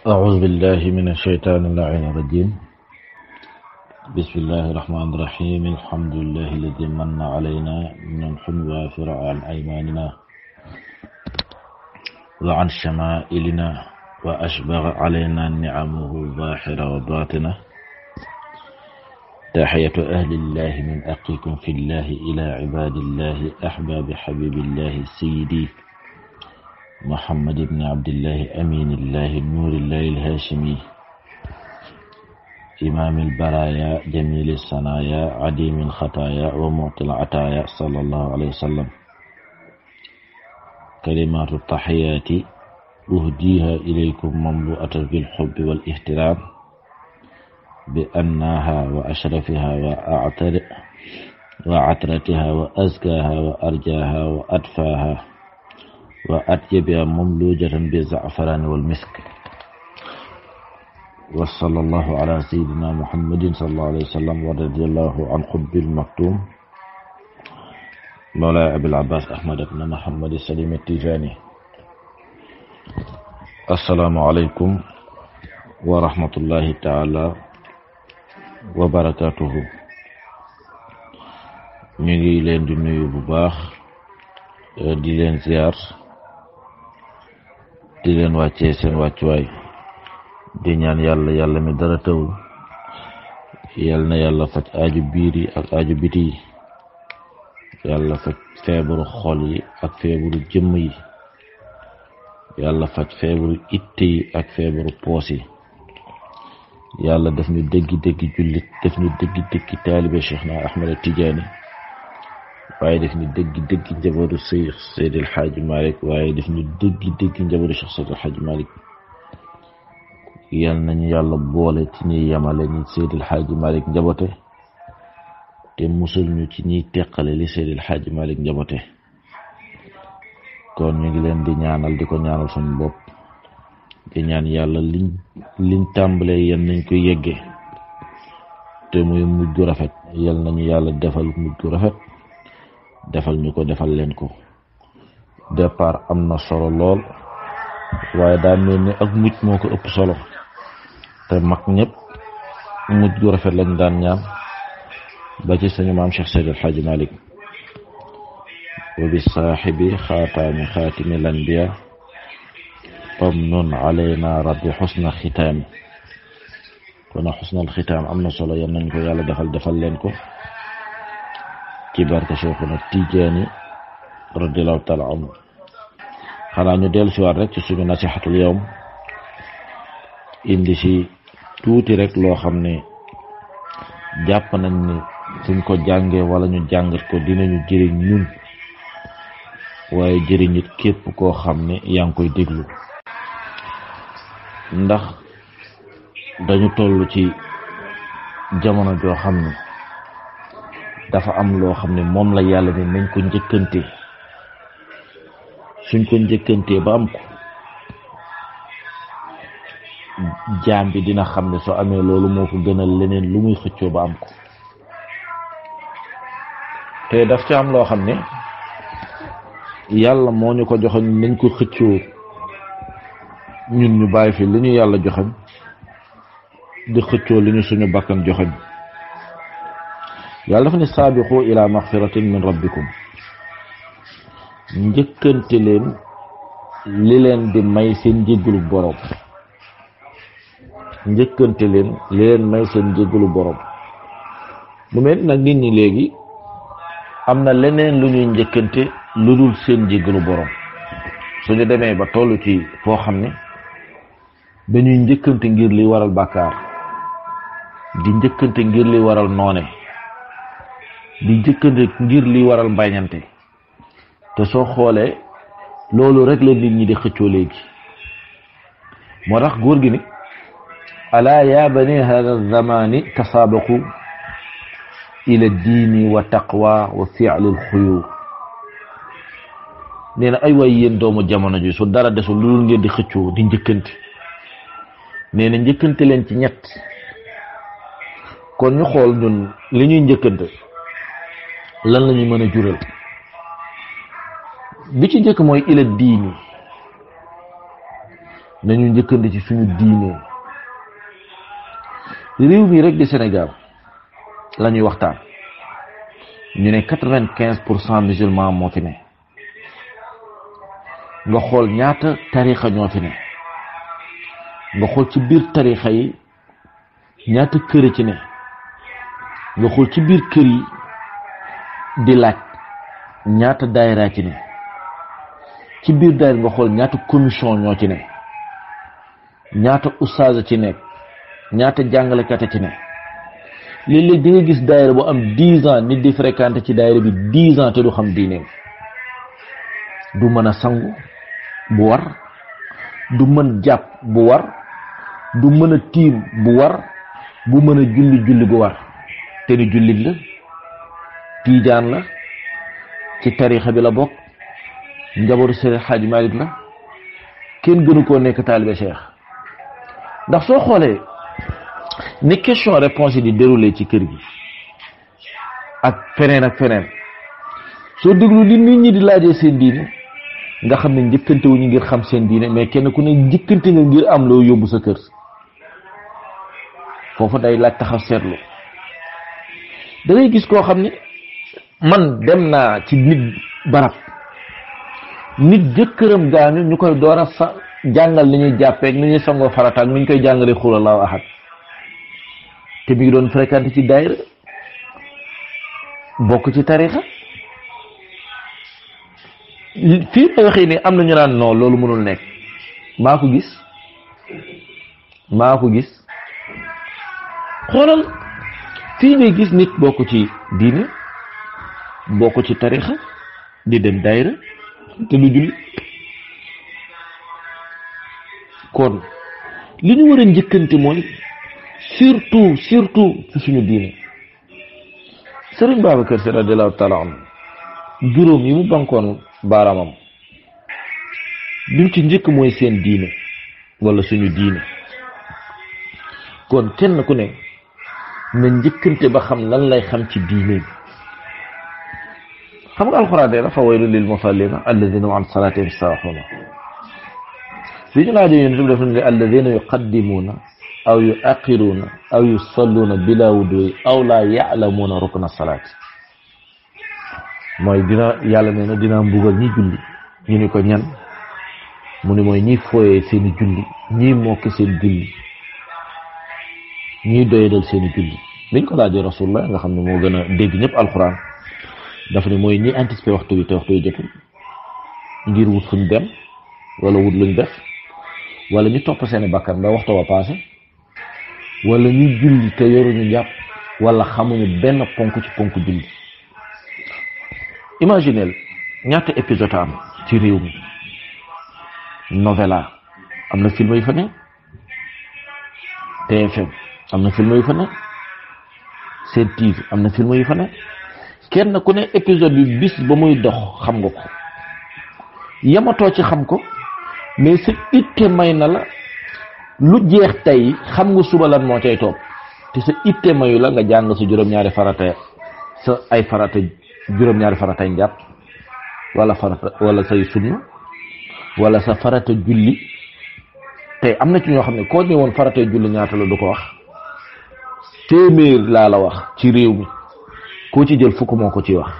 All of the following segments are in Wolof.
أعوذ بالله من الشيطان اللعين الرجيم. بسم الله الرحمن الرحيم. الحمد لله الذي من علينا من الحلم وافر عن أيماننا وعن شمائلنا وأشبغ علينا نعمه ظاهرة وباطنة. تحية أهل الله من أخيكم في الله إلى عباد الله أحباب حبيب الله سيدي محمد بن عبد الله أمين الله نور الله الهاشمي إمام البرايا جميل الصنايا عديم الخطايا ومعطي العطايا صلى الله عليه وسلم. كلمات التحيات أهديها إليكم مملوءة بالحب والاحترام بأنها وأشرفها وعطرتها وأزكاها وأرجاها وأدفاها وأطيبها مملوجة بالزعفران والمسك. وصلى الله على سيدنا محمد صلى الله عليه وسلم ورضي الله عن قطب المكتوم مولاي أبي العباس أحمد بن محمد السليم التيجاني. السلام عليكم ورحمة الله تعالى وبركاته. ñu ngi leen di nuyu bu baax di leen ziar di leen wàccee seen wàccuwaay di ñaan yàlla mi dara tawul yal na yàlla faj aaju biir yi ak aaju biti yi, yàlla faj feebaru xol yi ak feebaru jëmm yi, yàlla faj feebaru itte yi ak feebaru poos yi. yàlla def ñu dëggi jullit, def ñu dëggi taalibe Cheikhna Ahmed Tidiane, waaye def ñu dëggi njabootu Cheikh Seydi El Hadji Malick, waaye def ñu dëggi njabootu Cheikh Seydi El Hadji Malick. yal nañu yàlla boole ci ñuy yemale ñi Seydi El Hadji Malick njaboote, te musul ñu ci ñuy teqale li Seydi El Hadji Malick njaboote. kon ñu ngi leen di ñaanal, di ko ñaanal suñu bopp, di ñaan yàlla liñ tàmbalee yal nañ ko yegge te muy mujj gu rafet. yal nañu yàlla defal mujj gu rafet, defal ñu ko, defal leen ko. départ am na solo lool, waaye daa mel ni ak mujj moo ko ëpp solo, te mag ñëpp mujj gu rafet lañ daan ñaan, ba ci suñu maam Cheikh Seydi El Hadji Malick. wa bi saaxibi xaataami xaatimi lanbiya tamnun alayna rabbi xusna xitaami. kon xusnal xitaam am na solo, yal nañ ko yàlla defal leen ko ci barke Cheikhuna Tijaani radiyallahu taala anhu. xanaa ñu dellu si waat rek ci suñu nasihatul yawm, indi si tuuti rek loo xam ne jàpp nañ ni suñ ko jàngee wala ñu jàngat ko dinañu jëriñ ñun, waaye jëriñ it képp koo xam ne yaa ngi koy déglu. ndax dañu toll ci jamono joo xam ne dafa am loo xam ne moom la yàlla ne nañ ko njëkkante. suñ ko njëkkantee ba am ko, jaam bi dina xam ne soo amee loolu moo ko gënal leneen lu muy xëccoo ba am ko. te daf ci am loo xam ne yàlla moo ñu ko joxoñ nañ ko xëccoo, ñun ñu bàyyi fi li ñu yàlla joxoñ di xëccoo li ñu suñu bakkan joxoñ. yàlla dafa ne saabiqu ila maxfiratin min rabbikum, njëkkante leen li leen di may seen njéggalu borom. njëkkante leen li leen may seen njéggalu borom. mu mel nag nit ñi léegi am na leneen lu ñuy njëkkante lu dul seen njéggalu borom. suñu demee ba toll ci foo xam ne dañuy njëkkante ngir li waral bàkkaar, di njëkkante ngir li waral noone, di njëkkante ngir li waral mbañante. te soo xoolee loolu rek la nit ñi di xëccoo léegi. moo tax góor gi ni alaa yaa bani hada zamani tasaabaqu ila diini wa taqwa wa fi'lil xuyur. nee na ay waay yéen doomu jamono ji su dara desul lu dul ngeen di xëccoo di njëkkante. nee na njëkkante leen ci ñett. kon ñu xool ñun li ñuy njëkkante lan la ñuy mën a jural. bi ci njëkk mooy ila diini. nañu njëkkandi ci suñu diine. réew mi rek di Sénégal la ñuy waxtaan ñu ne 95% musulman moo fi ne. nga xool ñaata tarixa ñoo fi ne. nga xool ci biir tarixa yi ñaata kër ci ne. nga xool ci biir kër yi di laaj ñaata daayira ci ne. ci biir daayira nga xool ñaata commission ñoo ci ne. ñaata ustaaz ci nekk. ñaata jàngalekat ci ne. léeg-léeg di nga gis daayira bu am 10 ans nit di fréquenté ci daayira bi 10 ans te du xam diineem. du mën a sangu bu war, du mën jàpp bu war, du mën a tiim bu war, bu mën a julli bu war. te ni jullit la, tiijaan la, ci tarixa bi la bokk, njabootu Seydi Hadji Malick la, kenn gënu koo nekk taalibe Cheikh. ndax soo xoolee ni question réponse yi di déroulé ci kër gi ak feneen soo déglu li nit ñi di laajee seen diine nga xam ne njëkkante wuñu ngir xam seen diine, mais kenn ku ne njëkkante nga ngir am loo yóbbu sa kër. foofu day laaj taxaw seetlu. da ngay gis koo xam ne man dem naa ci nit barab nit jëkkëram gaañu ñu koy door a jàngal ni ñuy jàppeek ni ñuy sangoo farata ak ni ñu koy jàngalee xul Allahu ahad, te mi ngi doon fréquenté ci daayira bokk ci tarixa. fii may waxee ni am na ñu naan non loolu mënul nekk. maa ko gis xoolal fii ngay gis nit bokk ci diine bokk ci tarixa di dem daayira te du julli. kon li ñu war a njëkkante mooy surtout ci suñu diine. Sëriñ Babacar Sy radiyallahu taala anhu juróom yi mu bankoon baaraamam lim ci njëkk mooy seen diine wala suñu diine. kon kenn ku ne na njëkkante ba xam lan lay xam ci diine. xam nga alxuraan de dafa waylun lil musallina alladina an salatihim saahuuna. li ñu laajee yéen itam def nañ ne alladina yuqaddimuuna aw yuaxiruuna aw yusalluuna bila wudu aw laa yaalamuuna rukna salaati. mooy yàlla nee na dina mbugal ñi julli. ñu ni ko ñan mu ni mooy ñiy fooyee seeni julli, ñiy mokke seen julli, ñiy doyadal seeni julli. biñ ko laajee rasulullah nga xam ne moo gën a dégg ñëpp alxuraan dafa ne mooy ñi anticiper waxtu bi te waxtu bi jotul ngir wut fuñ dem wala wut luñ def, wala ñu topp seeni bakkan ba waxtu wa passé, wala ñu julli te yoruñu jàpp, wala xamuñu benn ponk ci ponk julli. imagineel ñaata épisode am ci réew mi. Novela am na film yu fa ne, TFM am na film yu fa ne, Sen TV am na film yu fa ne. kenn ku ne épisode bi bis ba muy dox xam nga ko, yamatoo ci xam ko, mais sa itte may na la lu jeex tey xam nga suba lan moo cay topp, te sa itte mayu la nga jàng sa juróom-ñaari farata, sa ay farata juróom-ñaari faratay njàpp wala farata wala say sunna wala sa farata julli. tey am na ci ñoo xam ne koo ñëwoon faratay julli ñaata la du ko wax. téeméer laa la wax ci réew mi koo ci jël fukk moo ko ci wax.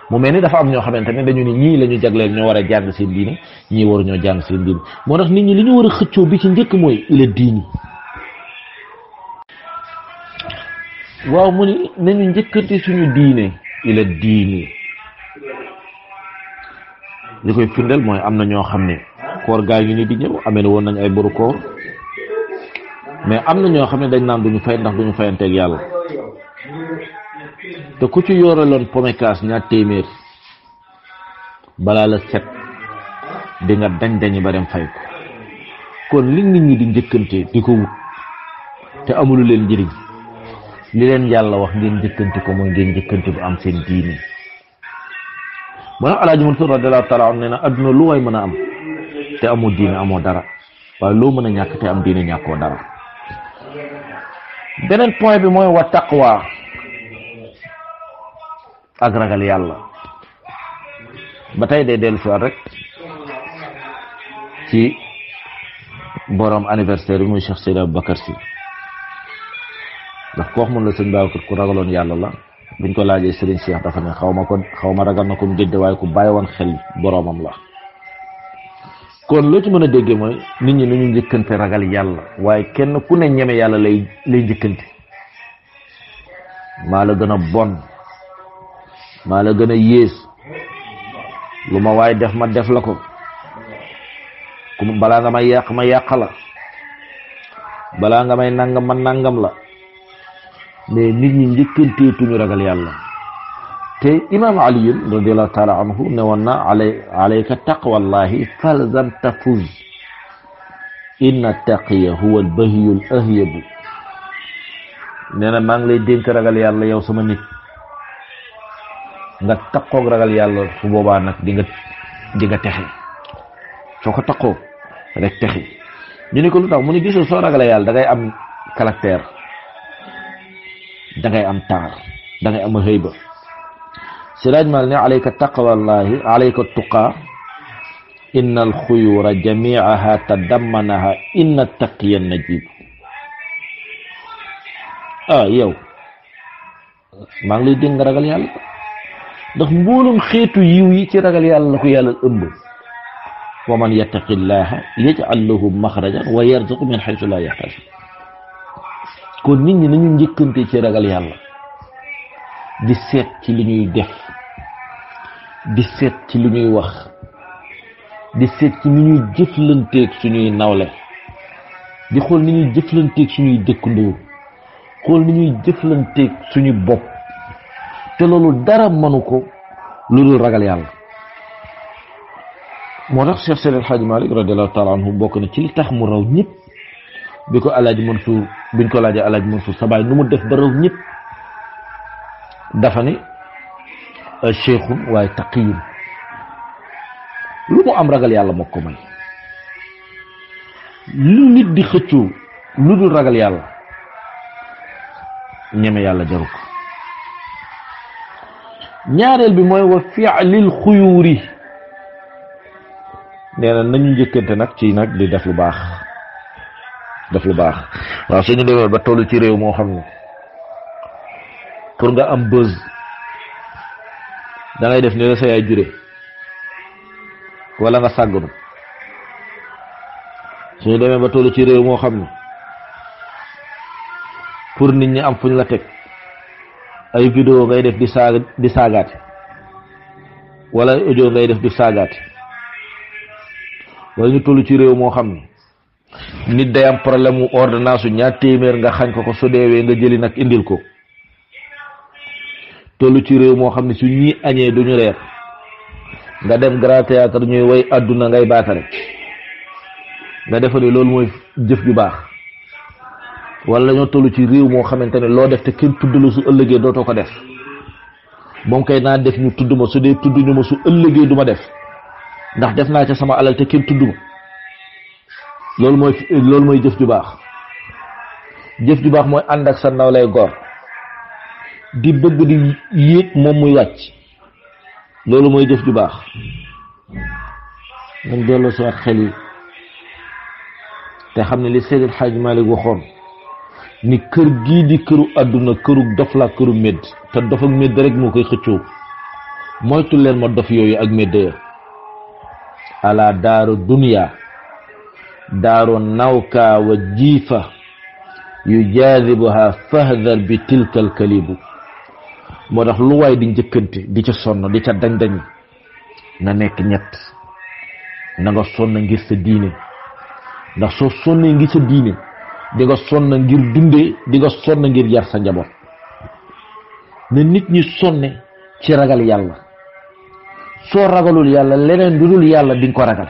mu mel ni dafa am ñoo xamante ne dañu ni ñii la ñu jagleel ñoo war a jàng seen diine, ñii waru ñoo jàng seen diine. moo tax nit ñi li ñu war a xëccoo bi ci njëkk mooy ila diini. waaw mu ni nañu njëkkante suñu diine ila diini. li koy firndeel mooy am na ñoo xam ne koor gaa ngi ni di ñëw amee ne woon nañ ay boru koor, mais am na ñoo xam ne dañ naan duñu fay ndax duñu fayanteeg yàlla. te ku ci yoreloon pomekaas ñaar téeméer balaa la set di nga dañ ba dem fay ko. kon li nit ñi di njëkkante di ko wut te amulu leen njëriñ, li leen yàlla wax ngeen njëkkante ko mooy ngeen njëkkante bu am seen diine. moo tax Alaaji Mansuur radiyallaahu taala anhu nee na adduna lu way mën a am te amoo diine amoo dara, waaye loo mën a ñàkk te am diine ñàkkoo dara. beneen point bi mooy wa taqwa ak ragal yàlla. ba tey day dellu si waat rek ci borom anniversaire muy Cheikh Seydi Aboubacar Sy ndax ko wax mun la sëñ Babacar ku ragaloon yàlla la buñ ko laajee Serigne Cheikh dafa ne xaw ma ragal na ko dédde waaye ku bàyyi woon xel boromam la. kon loo ci mën a déggee mooy nit ñi nañu njëkkante ragal yàlla waaye kenn ku ne ñeme yàlla lay njëkkante. maa la gën a bon maa la gën a yées lu ma waay def ma def la ko balaa nga may yàq ma yàq la balaa nga may nangam ma nangam la mais nit ñi njëkkanteetuñu ragal yàlla te imam Ali radiyallahu taala anhu ne woon na alayka taqwallahi falzam tafuz inna taqiya huwa albahiyu al ahyabu nee na maa ngi lay dénk ragal yàlla yow sama nit nga taqoog ragal yàlla su boobaa nag di nga texe soo ko taqoo rek texe ñu ne ko lu tax mu ne gisoo soo ragalee yàlla da ngay am caractère da ngay am taar da ngay am hëyba siraaj mal ne alayka taqwallahi alayka tuqaa inna alxuyura jamiaha tadammanaha inna taqiya najib yow maa ngi lay dégg nga ragal yàlla ndax mboolum xeetu yiw yi ci ragal yàlla la ko yàlla ëmb wa man yattaqillaha yaj'al lahu maxrajan wa yarzuqhu min haythu la yahtasib kon nit ñi nañu njëkkante ci ragal yàlla di seet ci li ñuy def di seet ci li ñuy wax di seet ci ni ñuy jëflanteeg suñuy nawle di xool ni ñuy jëflanteeg suñuy dëkkandoo xool ni ñuy jëflanteeg suñu bopp te loolu dara mënu ko lu dul ragal yàlla moo tax Cheikh Seydi El Hadji Malick radiyallahu taala anhu bokk na ci li tax mu raw ñëpp bi ko Alaaji Mansour biñ ko laajee Alaaji Mansour sa baay nu mu def ba raw ñëpp dafa ne cheikhun waaye taqiyun lu mu am ragal yàlla moo ko may lu nit di xëccoo lu dul ragal yàlla ñeme yàlla jaru ko ñaareel bi mooy wa fi'lil xuyuuri nee na nañu njëkkante nag ci nag di def lu baax waaw suñu demee ba tollu ci réew moo xam ne pour nga am buzz da ngay def ni la sa yaay jure wala nga sàgganu suñu demee ba tollu ci réew moo xam ne pour nit ñi am fuñ la teg ay vidéo ngay def di saagaate wala audio ngay def di saagaate wala ñu toll ci réew moo xam ne nit day am problème mu ordonnance ñaar téeméer nga xañ ko su deewee nga jëli nag indil ko toll ci réew moo xam ne su ñii añee duñu reer nga dem grand théâtre ñuy way àdduna ngay baatare nga defa ne loolu mooy jëf ju baax wala ñoo toll ci réew moo xamante ne loo def te kenn tudd la su ëllëgee dootoo ko def moom kay naa def ñu tudd ma su dee tudd ñu ma su ëllëgee du ma def ndax def naa ca sama alal te kenn tudd ma loolu mooy jëf ju baax mooy ànd ak sa nawlay góor di bëgg di yéeg moom muy wàcc loolu mooy jëf ju baax nañ delloo si waat xel yi te xam ne li Seydi El Hadji Malick waxoon ni kër gii di këru àdduna këru dof la këru médd te dof ak médd rek moo koy xëccoo moytu leen ma dof yooyu ak médd ya ala daaru dunya daaru nawka wa jiifa yu jaadibuha fahdar bi tilkal kalibu moo tax lu waay di njëkkante di ca sonn di ca dañ-dañ na nekk ñett na nga sonn ngir sa diine ndax soo sonnee ngir sa diine di nga sonn ngir dundee di nga sonn ngir yar sa njaboot ne nit ñi sonne ci ragal yàlla soo ragalul yàlla leneen lu dul yàlla di nga ko ragal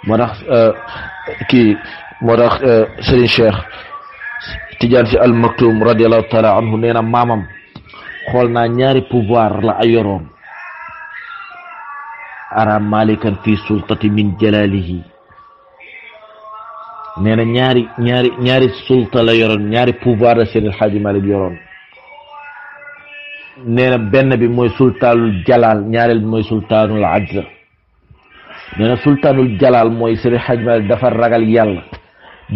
moo tax Serigne Cheikh Tidiane Sy Al Maktoum radiallahu taala anhu nee na maamam xool naa ñaari pouvoir la ay yoroon ara malikan fi sultati min jalalihi nee na ñaari sulta la yoroon ñaari pouvoir la Seydi El Hadji Malick yoroon nee na benn bi mooy sultaanul jalal ñaareel bi mooy sultaanul ajza nee na sultaanul jalaal mooy Seydi Hadji Malick dafa ragal yàlla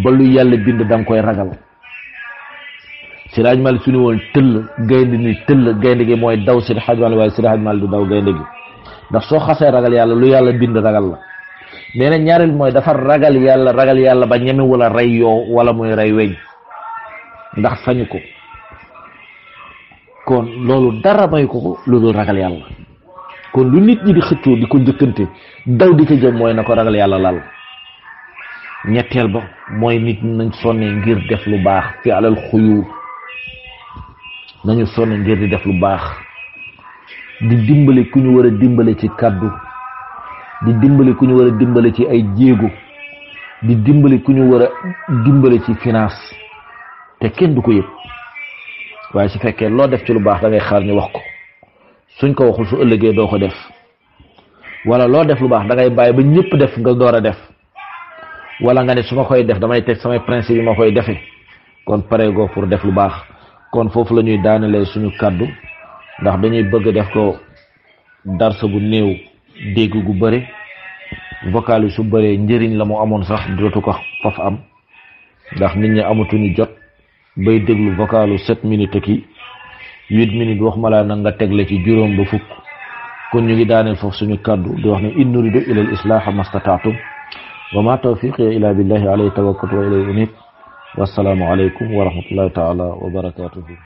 ba lu yàlla bind da nga koy ragal. Seydi Hadji Malick su ñu woon tëll gaynde ni tëll gaynde gi mooy daw Seydi Hadji Malick waaye Seydi Hadji Malick du daw gaynde gi ndax soo xasee ragal yàlla lu yàlla bind ragal la. nee na ñaareel mooy dafa ragal yàlla ba ñeme wala rey yoo wala muy rey weñ ndax sañu ko. kon loolu dara may ko lu dul ragal yàlla. kon lu nit ñi di xëccoo di ko njëkkante daw di ca jëm mooy na ko ragal yàlla lal. ñetteel ba mooy nit nañ sonne ngir def lu baax fi alal xuyuur nañu sonne ngir di def lu baax di dimbale ku ñu war a dimbale ci kàddu di dimbale ku ñu war a dimbale ci ay jéego di dimbale ku ñu war a dimbale ci finance te kenn du ko yëg waaye su fekkee loo def ci lu baax da ngay xaar ñu wax ko suñ ko waxul su ëllëgee doo ko def wala loo def lu baax da ngay bàyyi ba ñëpp def nga door a def wala nga ne su ma koy def damay teg samay principe yi ma koy defee kon pare goo pour def lu baax. kon foofu la ñuy daanelee suñu kàddu ndax dañuy bëgg def ko darsa bu néew dégg gu bëri vocal yi su bëree njëriñ la mu amoon sax dootu ko faf am ndax nit ñi amatuñu jot bay déglu vocalu 7 minutes ak 8 minutes wax ma laa nag nga tegle ci juróom ba fukk. kon ñu ngi daaneel foofu suñu kàddu di wax ne in nuridu ila al islaha mastata'tum wa ma tawfiqi illa billahi alayhi tawakkaltu wa ilayhi unib. wassalaamu aleykum wa rahmatullahi taala wa barakatuhu.